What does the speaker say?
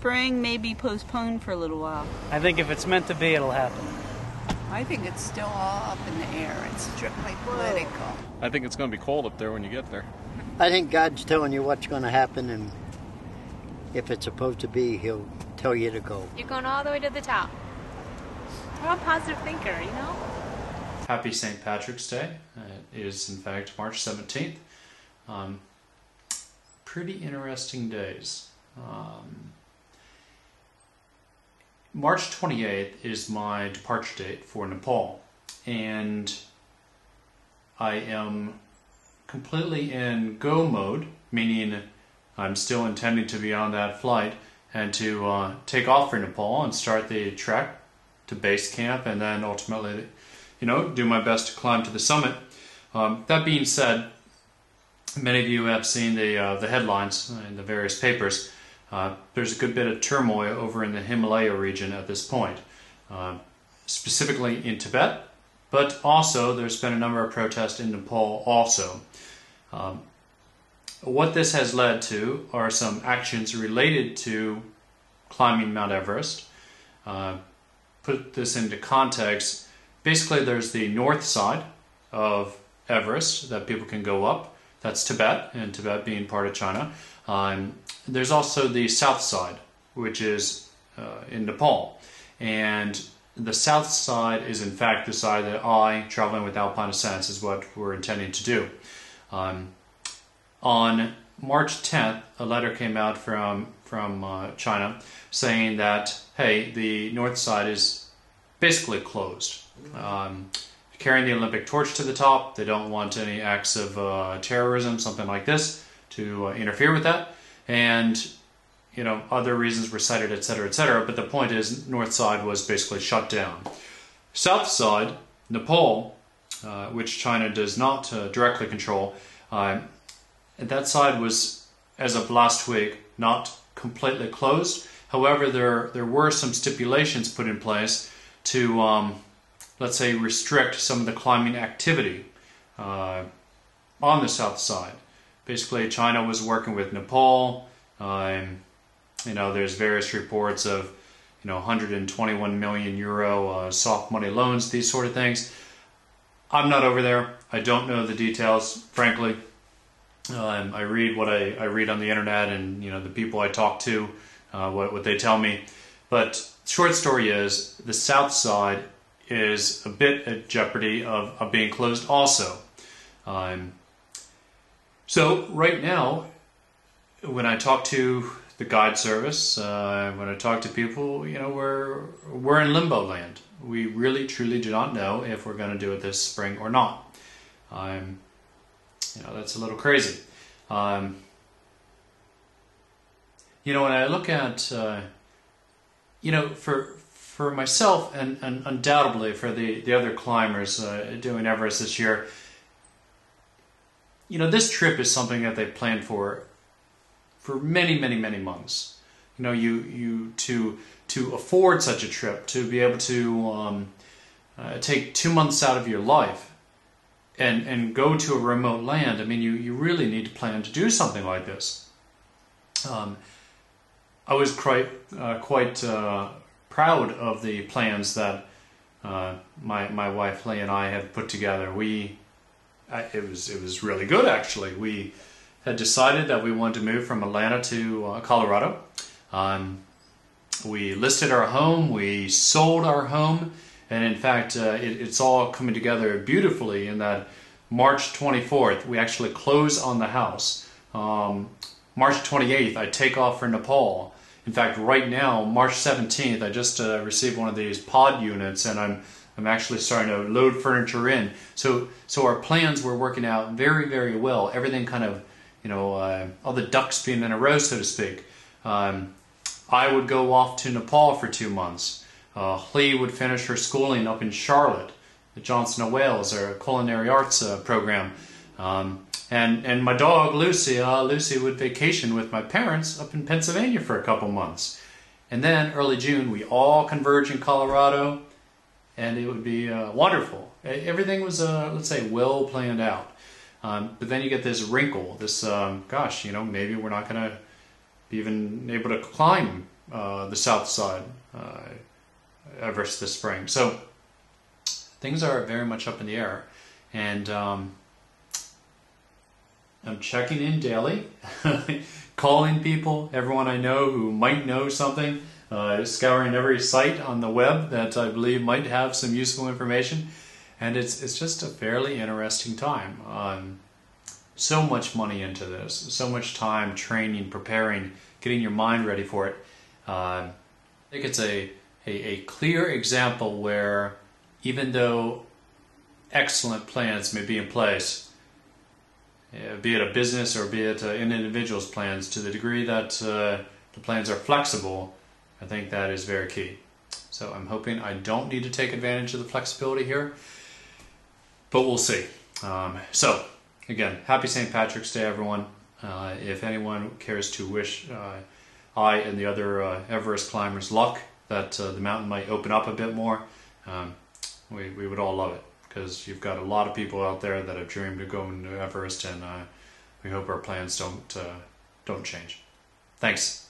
spring may be postponed for a little while. I think if it's meant to be, it'll happen. I think it's still all up in the air. It's strictly political. I think it's going to be cold up there when you get there. I think God's telling you what's going to happen, and if it's supposed to be, He'll tell you to go. You're going all the way to the top. I'm a positive thinker, you know? Happy St. Patrick's Day. It is, in fact, March 17th. Pretty interesting days. March 28th is my departure date for Nepal, and I am completely in go mode, meaning I'm still intending to be on that flight and to take off for Nepal and start the trek to base camp, and then ultimately, do my best to climb to the summit. That being said, many of you have seen the headlines in the various papers. There's a good bit of turmoil over in the Himalaya region at this point, specifically in Tibet, but also there's been a number of protests in Nepal also. What this has led to are some actions related to climbing Mount Everest. Put this into context, basically there's the north side of Everest that people can go up. That's Tibet, and Tibet being part of China. There's also the south side, which is in Nepal. And the south side is in fact the side that I, traveling with Alpine Ascents, is what we're intending to do. On March 10th, a letter came out from China saying that, hey, the north side is basically closed. Carrying the Olympic torch to the top, they don't want any acts of terrorism, something like this, to interfere with that. And, other reasons were cited, etc., etc. But the point is, north side was basically shut down. South side, Nepal, which China does not directly control, that side was, as of last week, not completely closed. However, there were some stipulations put in place to, let's say, restrict some of the climbing activity on the south side. Basically, China was working with Nepal. There's various reports of, 121 million euro soft money loans, these sort of things. I'm not over there. I don't know the details, frankly. I read what I read on the internet, and the people I talk to, what they tell me. But short story is, the south side is a bit at jeopardy of being closed also. So right now, when I talk to the guide service, when I talk to people, we're in limbo land. We really truly do not know if we're going to do it this spring or not. That's a little crazy. When I look at, for myself and undoubtedly for the other climbers doing Everest this year, this trip is something that they planned for many, many, many months. To afford such a trip, to be able to take 2 months out of your life and go to a remote land. I mean, you really need to plan to do something like this. I was quite proud of the plans that my wife Leigh and I had put together. It was really good, actually. We had decided that we wanted to move from Atlanta to Colorado. We listed our home, we sold our home, and in fact it's all coming together beautifully in that March 24th we actually close on the house. March 28th I take off for Nepal. In fact, right now, March 17th, I just received one of these pod units, and I'm actually starting to load furniture in. So our plans were working out very, very well. Everything kind of, all the ducks being in a row, so to speak. I would go off to Nepal for 2 months. Leigh would finish her schooling up in Charlotte, at Johnson & Wales, our culinary arts program. And my dog, Lucy would vacation with my parents up in Pennsylvania for a couple months. And then early June, we all converge in Colorado, and it would be wonderful. Everything was, let's say, well planned out. But then you get this wrinkle, this, maybe we're not going to be even able to climb the south side, Everest this spring. So things are very much up in the air, and I'm checking in daily, calling people, everyone I know who might know something, scouring every site on the web that I believe might have some useful information, and it's just a fairly interesting time. So much money into this, so much time training, preparing, getting your mind ready for it. I think it's a clear example where even though excellent plans may be in place, be it a business or be it an individual's plans, to the degree that the plans are flexible, I think that is very key. So I'm hoping I don't need to take advantage of the flexibility here, but we'll see. So again, happy St. Patrick's Day, everyone. If anyone cares to wish I and the other Everest climbers luck, that the mountain might open up a bit more, we would all love it, because you've got a lot of people out there that have dreamed of going to Everest, and we hope our plans don't change. Thanks.